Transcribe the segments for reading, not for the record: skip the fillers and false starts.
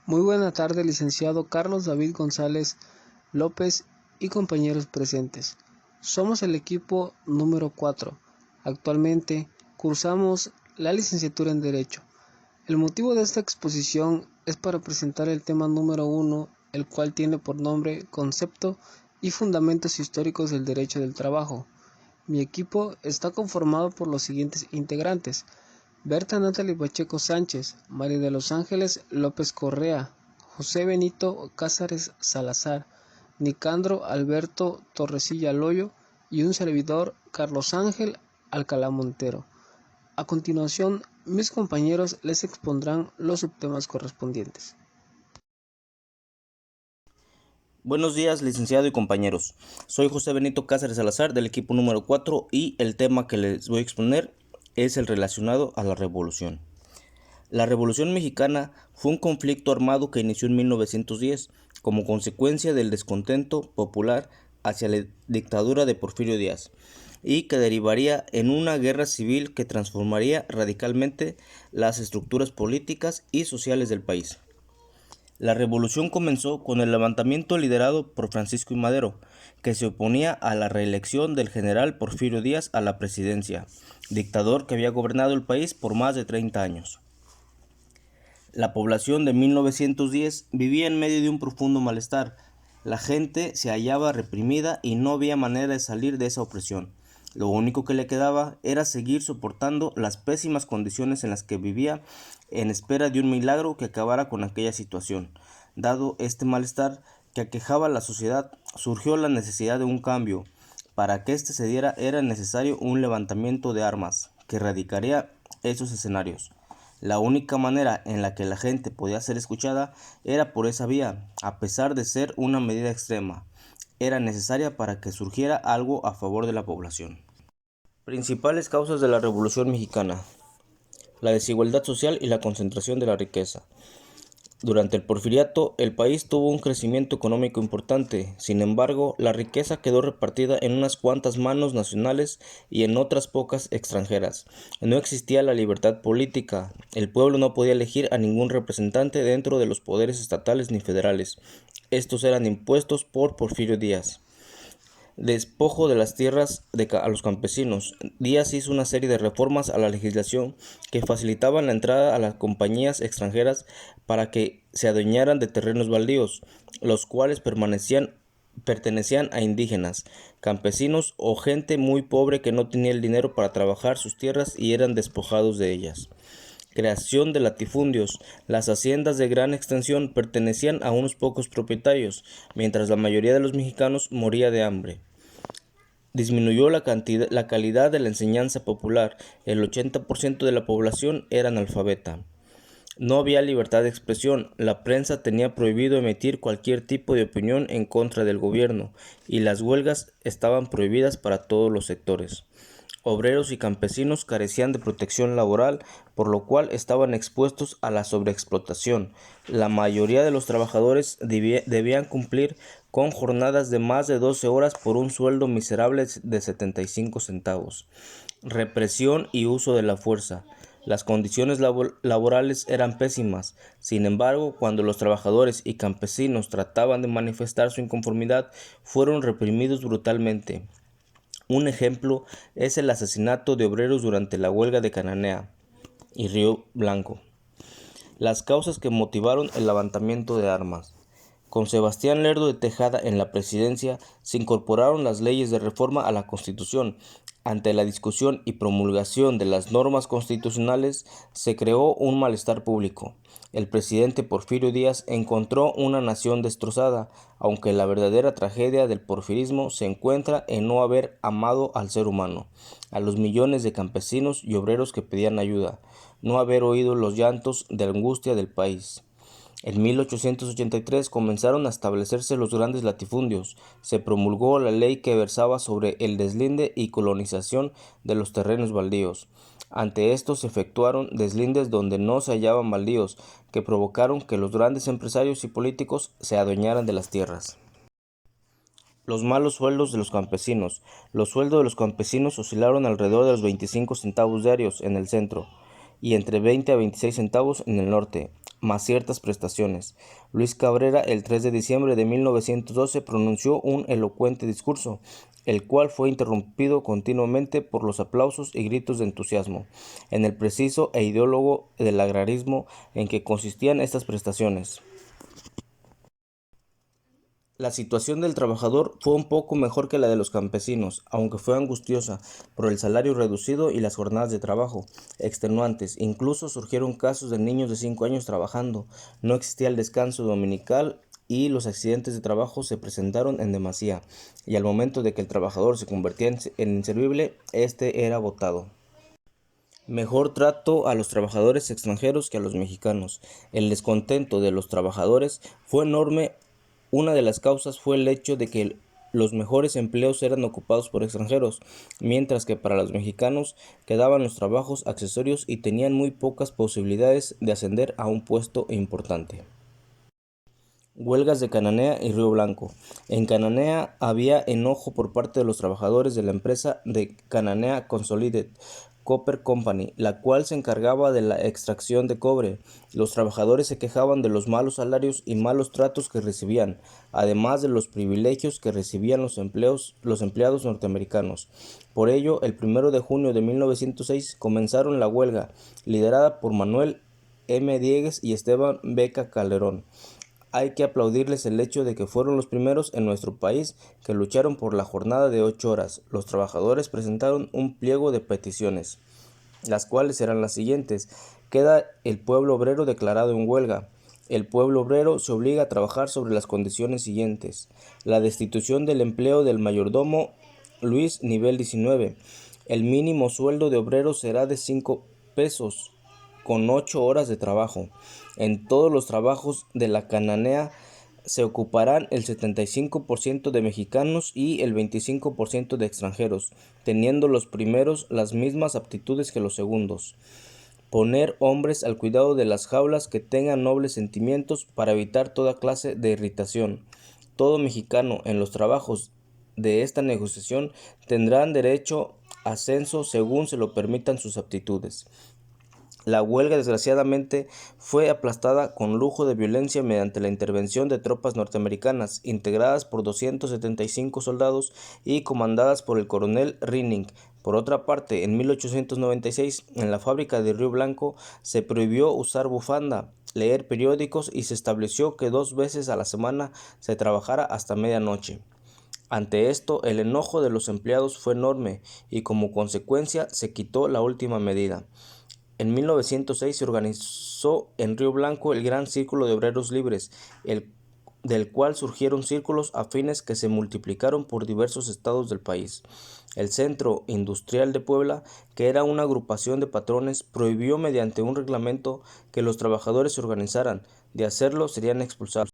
Muy buena tarde, licenciado Carlos David González López y compañeros presentes. Somos el equipo número 4. Actualmente cursamos la licenciatura en Derecho. El motivo de esta exposición es para presentar el tema número 1, el cual tiene por nombre Concepto y Fundamentos Históricos del Derecho del Trabajo. Mi equipo está conformado por los siguientes integrantes: Berta Natalie Pacheco Sánchez, María de los Ángeles López Correa, José Benito Cázares Salazar, Nicandro Alberto Torrecilla Loyo y un servidor, Carlos Ángel Alcalá Montero. A continuación, mis compañeros les expondrán los subtemas correspondientes. Buenos días, licenciado y compañeros. Soy José Benito Cázares Salazar del equipo número 4 y el tema que les voy a exponer es el relacionado a la revolución. La Revolución Mexicana fue un conflicto armado que inició en 1910 como consecuencia del descontento popular hacia la dictadura de Porfirio Díaz y que derivaría en una guerra civil que transformaría radicalmente las estructuras políticas y sociales del país. La revolución comenzó con el levantamiento liderado por Francisco I. Madero, que se oponía a la reelección del general Porfirio Díaz a la presidencia, dictador que había gobernado el país por más de 30 años. La población de 1910 vivía en medio de un profundo malestar. La gente se hallaba reprimida y no había manera de salir de esa opresión. Lo único que le quedaba era seguir soportando las pésimas condiciones en las que vivía en espera de un milagro que acabara con aquella situación. Dado este malestar que aquejaba a la sociedad, surgió la necesidad de un cambio. Para que éste se diera era necesario un levantamiento de armas que erradicaría esos escenarios. La única manera en la que la gente podía ser escuchada era por esa vía, a pesar de ser una medida extrema. Era necesaria para que surgiera algo a favor de la población. Principales causas de la Revolución Mexicana: la desigualdad social y la concentración de la riqueza. Durante el Porfiriato, el país tuvo un crecimiento económico importante. Sin embargo, la riqueza quedó repartida en unas cuantas manos nacionales y en otras pocas extranjeras. No existía la libertad política. El pueblo no podía elegir a ningún representante dentro de los poderes estatales ni federales. Estos eran impuestos por Porfirio Díaz. Despojo de las tierras a los campesinos. Díaz hizo una serie de reformas a la legislación que facilitaban la entrada a las compañías extranjeras para que se adueñaran de terrenos baldíos, los cuales pertenecían a indígenas, campesinos o gente muy pobre que no tenía el dinero para trabajar sus tierras y eran despojados de ellas. Creación de latifundios. Las haciendas de gran extensión pertenecían a unos pocos propietarios, mientras la mayoría de los mexicanos moría de hambre. Disminuyó la calidad de la enseñanza popular. El 80% de la población era analfabeta. No había libertad de expresión. La prensa tenía prohibido emitir cualquier tipo de opinión en contra del gobierno, y las huelgas estaban prohibidas para todos los sectores. Obreros y campesinos carecían de protección laboral, por lo cual estaban expuestos a la sobreexplotación. La mayoría de los trabajadores debían cumplir con jornadas de más de 12 horas por un sueldo miserable de 75 centavos. Represión y uso de la fuerza. Las condiciones laborales eran pésimas. Sin embargo, cuando los trabajadores y campesinos trataban de manifestar su inconformidad, fueron reprimidos brutalmente. Un ejemplo es el asesinato de obreros durante la huelga de Cananea y Río Blanco. Las causas que motivaron el levantamiento de armas. Con Sebastián Lerdo de Tejada en la presidencia, se incorporaron las leyes de reforma a la Constitución. Ante la discusión y promulgación de las normas constitucionales, se creó un malestar público. El presidente Porfirio Díaz encontró una nación destrozada, aunque la verdadera tragedia del porfirismo se encuentra en no haber amado al ser humano, a los millones de campesinos y obreros que pedían ayuda, no haber oído los llantos de angustia del país. En 1883 comenzaron a establecerse los grandes latifundios. Se promulgó la ley que versaba sobre el deslinde y colonización de los terrenos baldíos. Ante esto se efectuaron deslindes donde no se hallaban baldíos, que provocaron que los grandes empresarios y políticos se adueñaran de las tierras. Los malos sueldos de los campesinos. Los sueldos de los campesinos oscilaron alrededor de los 25 centavos diarios en el centro y entre 20 a 26 centavos en el norte, más ciertas prestaciones. Luis Cabrera, el 3 de diciembre de 1912, pronunció un elocuente discurso, el cual fue interrumpido continuamente por los aplausos y gritos de entusiasmo, en el preciso e ideólogo del agrarismo en que consistían estas prestaciones. La situación del trabajador fue un poco mejor que la de los campesinos, aunque fue angustiosa por el salario reducido y las jornadas de trabajo extenuantes. Incluso surgieron casos de niños de 5 años trabajando. No existía el descanso dominical y los accidentes de trabajo se presentaron en demasía, y al momento de que el trabajador se convertía en inservible, este era botado. Mejor trato a los trabajadores extranjeros que a los mexicanos. El descontento de los trabajadores fue enorme. Una de las causas fue el hecho de que los mejores empleos eran ocupados por extranjeros, mientras que para los mexicanos quedaban los trabajos accesorios y tenían muy pocas posibilidades de ascender a un puesto importante. Huelgas de Cananea y Río Blanco. En Cananea había enojo por parte de los trabajadores de la empresa de Cananea Consolidated Copper Company, la cual se encargaba de la extracción de cobre. Los trabajadores se quejaban de los malos salarios y malos tratos que recibían, además de los privilegios que recibían los empleados norteamericanos. Por ello, el 1 de junio de 1906 comenzaron la huelga, liderada por Manuel M. Diegues y Esteban Beca Calderón. Hay que aplaudirles el hecho de que fueron los primeros en nuestro país que lucharon por la jornada de 8 horas. Los trabajadores presentaron un pliego de peticiones, las cuales eran las siguientes. Queda el pueblo obrero declarado en huelga. El pueblo obrero se obliga a trabajar sobre las condiciones siguientes. La destitución del empleo del mayordomo Luis, nivel 19. El mínimo sueldo de obrero será de 5 pesos con 8 horas de trabajo. En todos los trabajos de la Cananea se ocuparán el 75% de mexicanos y el 25% de extranjeros, teniendo los primeros las mismas aptitudes que los segundos. Poner hombres al cuidado de las jaulas que tengan nobles sentimientos para evitar toda clase de irritación. Todo mexicano en los trabajos de esta negociación tendrán derecho a ascenso según se lo permitan sus aptitudes. La huelga, desgraciadamente, fue aplastada con lujo de violencia mediante la intervención de tropas norteamericanas, integradas por 275 soldados y comandadas por el coronel Rinning. Por otra parte, en 1896, en la fábrica de Río Blanco, se prohibió usar bufanda, leer periódicos y se estableció que 2 veces a la semana se trabajara hasta medianoche. Ante esto, el enojo de los empleados fue enorme y como consecuencia se quitó la última medida. En 1906 se organizó en Río Blanco el Gran Círculo de Obreros Libres, del cual surgieron círculos afines que se multiplicaron por diversos estados del país. El Centro Industrial de Puebla, que era una agrupación de patrones, prohibió mediante un reglamento que los trabajadores se organizaran. De hacerlo, serían expulsados.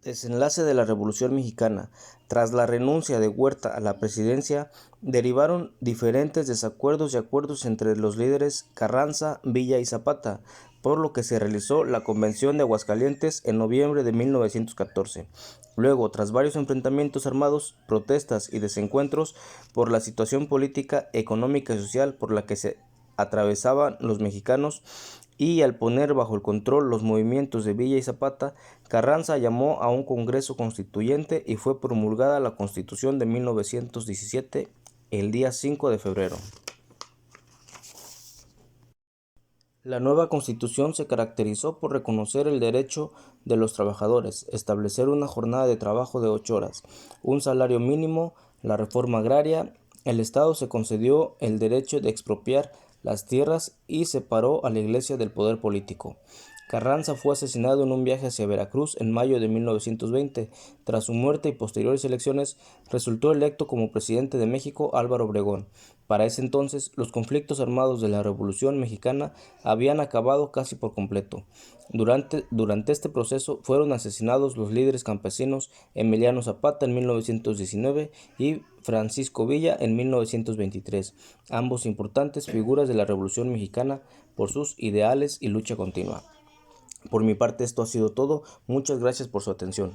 Desenlace de la Revolución Mexicana. Tras la renuncia de Huerta a la presidencia, derivaron diferentes desacuerdos y acuerdos entre los líderes Carranza, Villa y Zapata, por lo que se realizó la Convención de Aguascalientes en noviembre de 1914. Luego, tras varios enfrentamientos armados, protestas y desencuentros por la situación política, económica y social por la que se atravesaban los mexicanos, y al poner bajo el control los movimientos de Villa y Zapata, Carranza llamó a un Congreso Constituyente y fue promulgada la Constitución de 1917 el día 5 de febrero. La nueva Constitución se caracterizó por reconocer el derecho de los trabajadores, establecer una jornada de trabajo de 8 horas, un salario mínimo, la reforma agraria. El Estado se concedió el derecho de expropiar las tierras y separó a la Iglesia del poder político. Carranza fue asesinado en un viaje hacia Veracruz en mayo de 1920. Tras su muerte y posteriores elecciones, resultó electo como presidente de México Álvaro Obregón. Para ese entonces, los conflictos armados de la Revolución Mexicana habían acabado casi por completo. Durante este proceso fueron asesinados los líderes campesinos Emiliano Zapata en 1919 y Francisco Villa en 1923, ambos importantes figuras de la Revolución Mexicana por sus ideales y lucha continua. Por mi parte esto ha sido todo. Muchas gracias por su atención.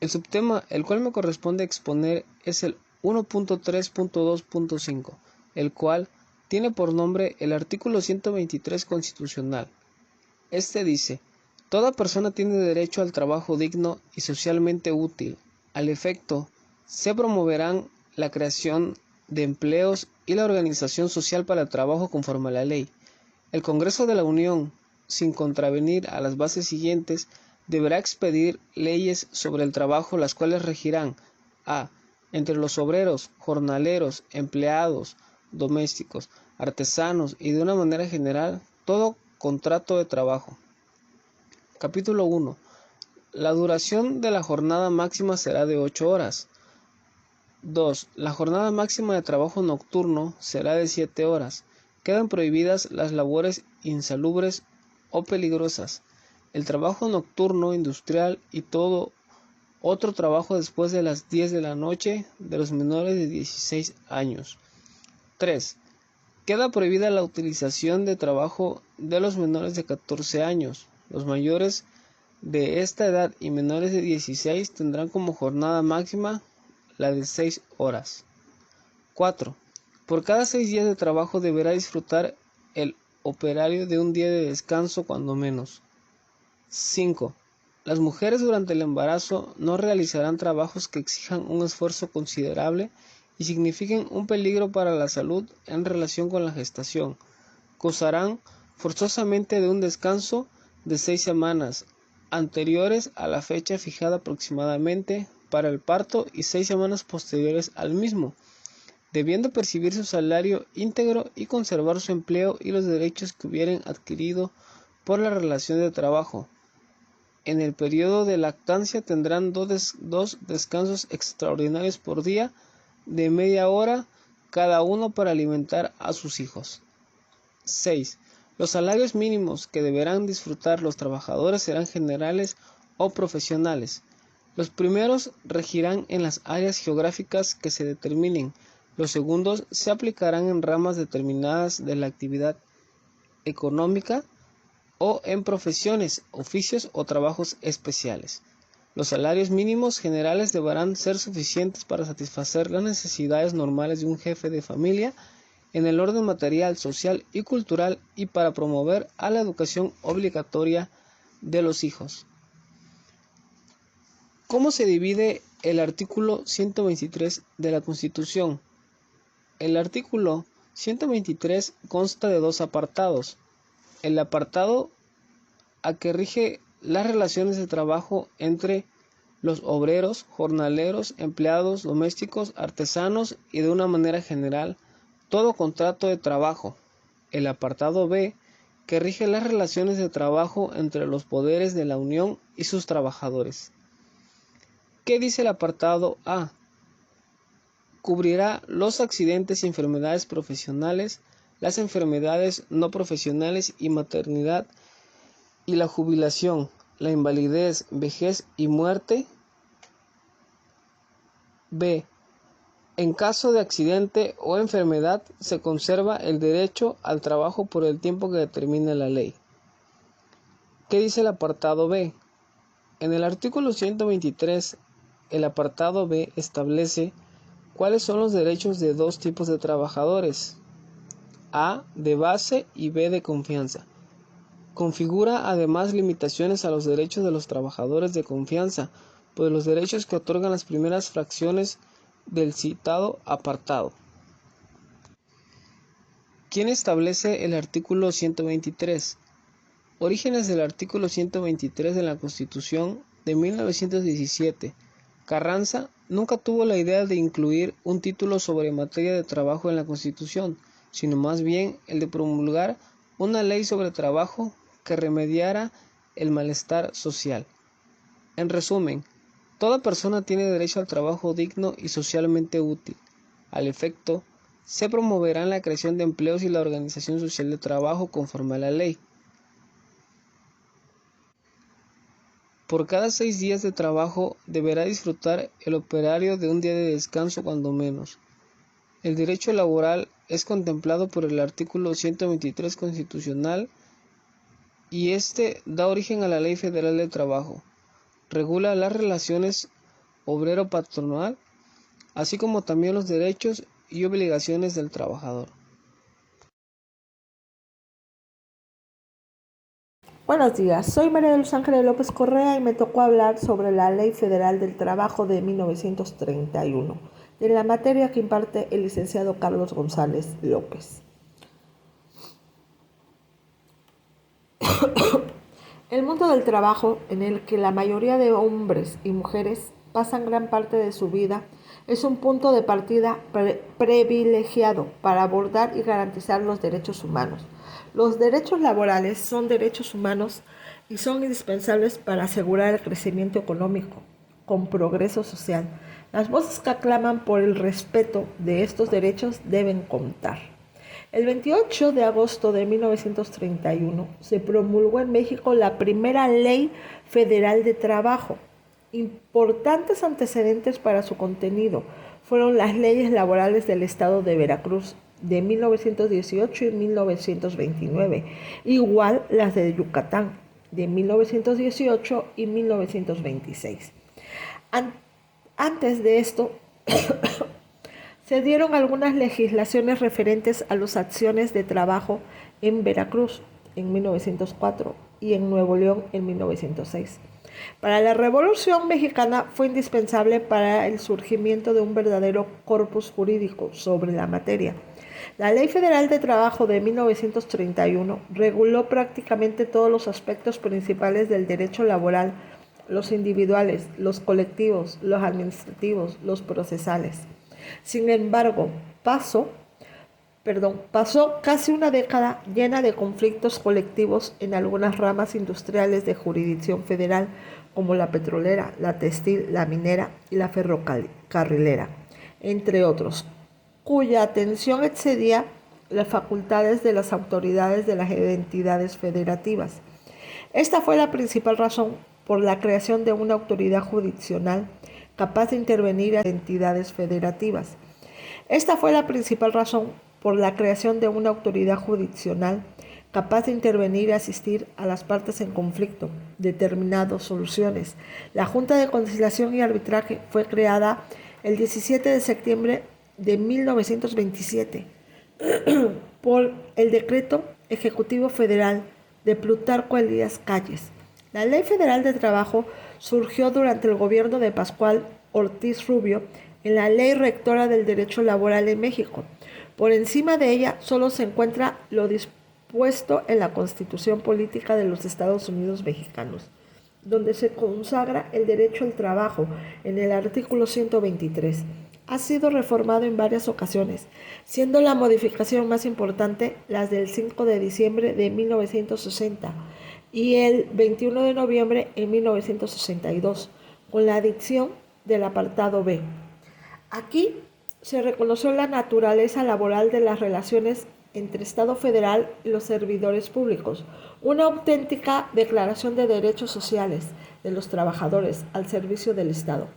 El subtema el cual me corresponde exponer es el 1.3.2.5, el cual tiene por nombre el artículo 123 constitucional. Este dice: toda persona tiene derecho al trabajo digno y socialmente útil. Al efecto, se promoverán la creación de empleos y la organización social para el trabajo conforme a la ley. El Congreso de la Unión, sin contravenir a las bases siguientes, deberá expedir leyes sobre el trabajo, las cuales regirán a. entre los obreros, jornaleros, empleados, domésticos, artesanos y de una manera general, todo contrato de trabajo. Capítulo 1. La duración de la jornada máxima será de 8 horas. 2. La jornada máxima de trabajo nocturno será de 7 horas. Quedan prohibidas las labores insalubres o peligrosas, el trabajo nocturno industrial y todo otro trabajo después de las 10 de la noche de los menores de 16 años. 3. Queda prohibida la utilización de trabajo de los menores de 14 años. Los mayores de esta edad y menores de 16 tendrán como jornada máxima la de 6 horas. 4. Por cada 6 días de trabajo deberá disfrutar el operario de un día de descanso cuando menos. 5. Las mujeres durante el embarazo no realizarán trabajos que exijan un esfuerzo considerable y signifiquen un peligro para la salud en relación con la gestación. Gozarán forzosamente de un descanso de 6 semanas anteriores a la fecha fijada aproximadamente para el parto y 6 semanas posteriores al mismo, debiendo percibir su salario íntegro y conservar su empleo y los derechos que hubieren adquirido por la relación de trabajo. En el periodo de lactancia tendrán dos descansos extraordinarios por día de media hora cada uno para alimentar a sus hijos. 6. Los salarios mínimos que deberán disfrutar los trabajadores serán generales o profesionales. Los primeros regirán en las áreas geográficas que se determinen. Los segundos se aplicarán en ramas determinadas de la actividad económica o en profesiones, oficios o trabajos especiales. Los salarios mínimos generales deberán ser suficientes para satisfacer las necesidades normales de un jefe de familia en el orden material, social y cultural y para promover a la educación obligatoria de los hijos. ¿Cómo se divide el artículo 123 de la Constitución? El artículo 123 consta de 2 apartados. El apartado a que rige las relaciones de trabajo entre los obreros, jornaleros, empleados domésticos, artesanos y de una manera general todo contrato de trabajo. El apartado B, que rige las relaciones de trabajo entre los poderes de la Unión y sus trabajadores. ¿Qué dice el apartado A? Cubrirá los accidentes y enfermedades profesionales, las enfermedades no profesionales y maternidad y la jubilación, la invalidez, vejez y muerte. B. En caso de accidente o enfermedad, se conserva el derecho al trabajo por el tiempo que determina la ley. ¿Qué dice el apartado B? En el artículo 123, el apartado B establece cuáles son los derechos de 2 tipos de trabajadores: A, de base, y B, de confianza. Configura además limitaciones a los derechos de los trabajadores de confianza, pues los derechos que otorgan las primeras fracciones del citado apartado. ¿Quién establece el artículo 123? Orígenes del artículo 123 de la Constitución de 1917. Carranza nunca tuvo la idea de incluir un título sobre materia de trabajo en la Constitución, sino más bien el de promulgar una ley sobre trabajo que remediara el malestar social. En resumen, toda persona tiene derecho al trabajo digno y socialmente útil. Al efecto, se promoverán la creación de empleos y la organización social de trabajo conforme a la ley. Por cada 6 días de trabajo deberá disfrutar el operario de un día de descanso cuando menos. El derecho laboral es contemplado por el artículo 123 constitucional y este da origen a la Ley Federal del Trabajo. Regula las relaciones obrero-patronal, así como también los derechos y obligaciones del trabajador. Buenos días, soy María de los Ángeles López Correa y me tocó hablar sobre la Ley Federal del Trabajo de 1931, de la materia que imparte el licenciado Carlos González López. El mundo del trabajo, en el que la mayoría de hombres y mujeres pasan gran parte de su vida, es un punto de partida privilegiado para abordar y garantizar los derechos humanos. Los derechos laborales son derechos humanos y son indispensables para asegurar el crecimiento económico con progreso social. Las voces que aclaman por el respeto de estos derechos deben contar. El 28 de agosto de 1931 se promulgó en México la primera Ley Federal de Trabajo. Importantes antecedentes para su contenido fueron las leyes laborales del estado de Veracruz de 1918 y 1929, igual las de Yucatán de 1918 y 1926. Antes de esto, se dieron algunas legislaciones referentes a las acciones de trabajo en Veracruz en 1904 y en Nuevo León en 1906. Para la Revolución Mexicana fue indispensable para el surgimiento de un verdadero corpus jurídico sobre la materia. La Ley Federal de Trabajo de 1931 reguló prácticamente todos los aspectos principales del derecho laboral, los individuales, los colectivos, los administrativos, los procesales. Sin embargo, pasó casi una década llena de conflictos colectivos en algunas ramas industriales de jurisdicción federal, como la petrolera, la textil, la minera y la ferrocarrilera, entre otros, cuya atención excedía las facultades de las autoridades de las entidades federativas. Esta fue la principal razón por la creación de una autoridad jurisdiccional capaz de intervenir a entidades federativas. Esta fue la principal razón por la creación de una autoridad jurisdiccional capaz de intervenir y asistir a las partes en conflicto, determinando soluciones. La Junta de Conciliación y Arbitraje fue creada el 17 de septiembre de 1927 por el Decreto Ejecutivo Federal de Plutarco Elías Calles. La Ley Federal de Trabajo surgió durante el gobierno de Pascual Ortiz Rubio en la Ley Rectora del Derecho Laboral en México. Por encima de ella solo se encuentra lo dispuesto en la Constitución Política de los Estados Unidos Mexicanos, donde se consagra el derecho al trabajo en el artículo 123. Ha sido reformado en varias ocasiones, siendo la modificación más importante las del 5 de diciembre de 1960 y el 21 de noviembre de 1962, con la adición del apartado B. Aquí se reconoció la naturaleza laboral de las relaciones entre Estado federal y los servidores públicos, una auténtica declaración de derechos sociales de los trabajadores al servicio del Estado.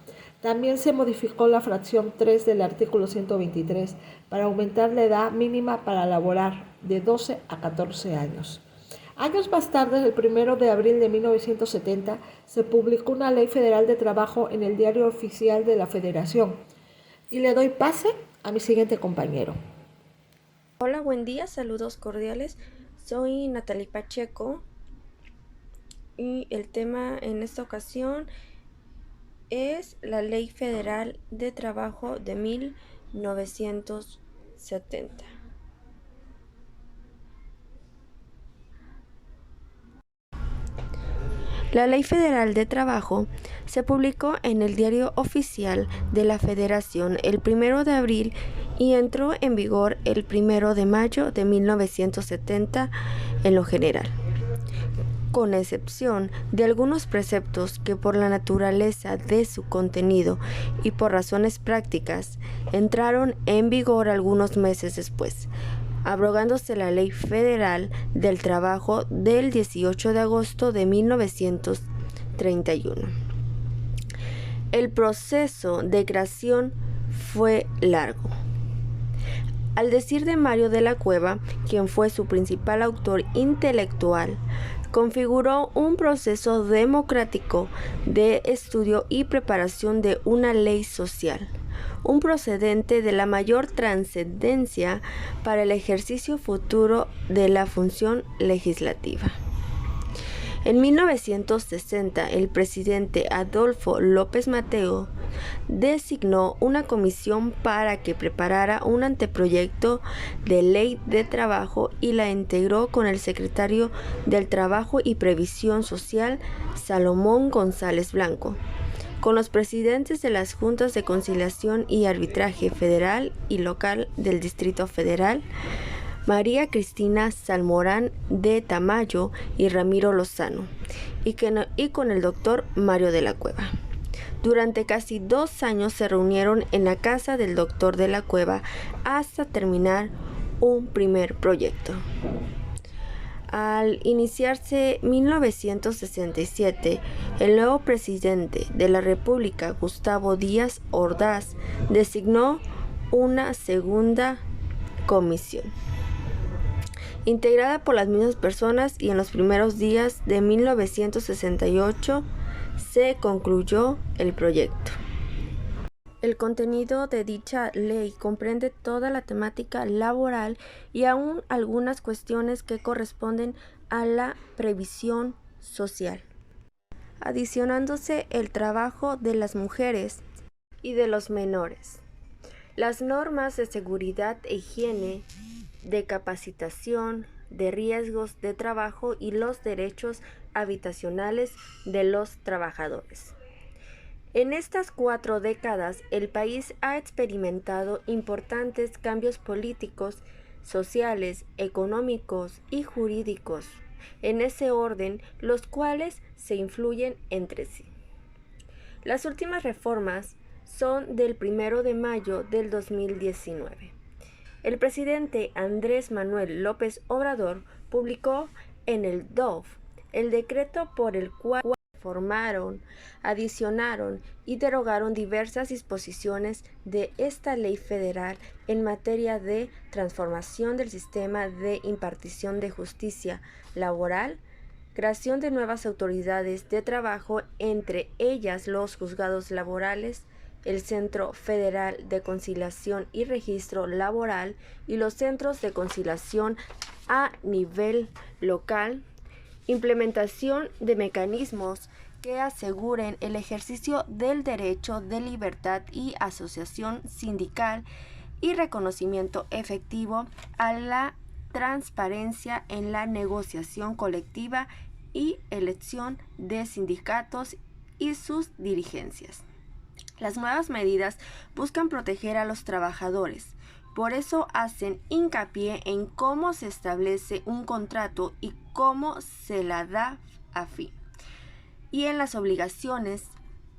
También se modificó la fracción 3 del artículo 123 para aumentar la edad mínima para laborar de 12 a 14 años. Años más tarde, el 1 de abril de 1970, se publicó una Ley Federal de Trabajo en el Diario Oficial de la Federación. Y le doy pase a mi siguiente compañero. Hola, buen día, saludos cordiales. Soy Natalie Pacheco y el tema en esta ocasión es la Ley Federal de Trabajo de 1970. La Ley Federal de Trabajo se publicó en el Diario Oficial de la Federación el 1 de abril y entró en vigor el 1 de mayo de 1970 en lo general, con excepción de algunos preceptos que por la naturaleza de su contenido y por razones prácticas entraron en vigor algunos meses después, abrogándose la Ley Federal del Trabajo del 18 de agosto de 1931. El proceso de creación fue largo. Al decir de Mario de la Cueva, quien fue su principal autor intelectual, configuró un proceso democrático de estudio y preparación de una ley social, un procedente de la mayor trascendencia para el ejercicio futuro de la función legislativa. En 1960, el presidente Adolfo López Mateos designó una comisión para que preparara un anteproyecto de ley de trabajo y la integró con el secretario del Trabajo y Previsión Social, Salomón González Blanco, con los presidentes de las Juntas de Conciliación y Arbitraje Federal y Local del Distrito Federal, María Cristina Salmorán de Tamayo y Ramiro Lozano, y con el doctor Mario de la Cueva. Durante casi 2 años se reunieron en la casa del doctor de la Cueva hasta terminar un primer proyecto. Al iniciarse 1967, el nuevo presidente de la República, Gustavo Díaz Ordaz, designó una segunda comisión, integrada por las mismas personas, y en los primeros días de 1968 se concluyó el proyecto. El contenido de dicha ley comprende toda la temática laboral y aún algunas cuestiones que corresponden a la previsión social, adicionándose el trabajo de las mujeres y de los menores, las normas de seguridad e higiene, de capacitación, de riesgos de trabajo y los derechos habitacionales de los trabajadores. En estas 4 décadas, el país ha experimentado importantes cambios políticos, sociales, económicos y jurídicos, en ese orden, los cuales se influyen entre sí. Las últimas reformas son del 1 de mayo del 2019. El presidente Andrés Manuel López Obrador publicó en el DOF el decreto por el cual reformaron, adicionaron y derogaron diversas disposiciones de esta ley federal en materia de transformación del sistema de impartición de justicia laboral, creación de nuevas autoridades de trabajo, entre ellas los juzgados laborales, el Centro Federal de Conciliación y Registro Laboral y los centros de conciliación a nivel local, implementación de mecanismos que aseguren el ejercicio del derecho de libertad y asociación sindical y reconocimiento efectivo a la transparencia en la negociación colectiva y elección de sindicatos y sus dirigencias. Las nuevas medidas buscan proteger a los trabajadores, por eso hacen hincapié en cómo se establece un contrato y cómo se la da a fin, y en las obligaciones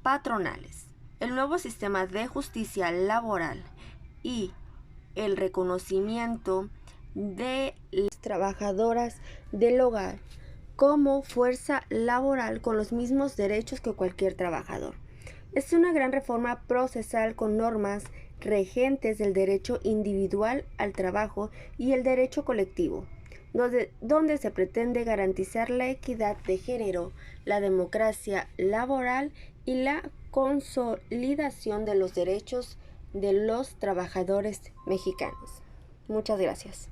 patronales. El nuevo sistema de justicia laboral y el reconocimiento de las trabajadoras del hogar como fuerza laboral con los mismos derechos que cualquier trabajador. Es una gran reforma procesal con normas regentes del derecho individual al trabajo y el derecho colectivo, donde se pretende garantizar la equidad de género, la democracia laboral y la consolidación de los derechos de los trabajadores mexicanos. Muchas gracias.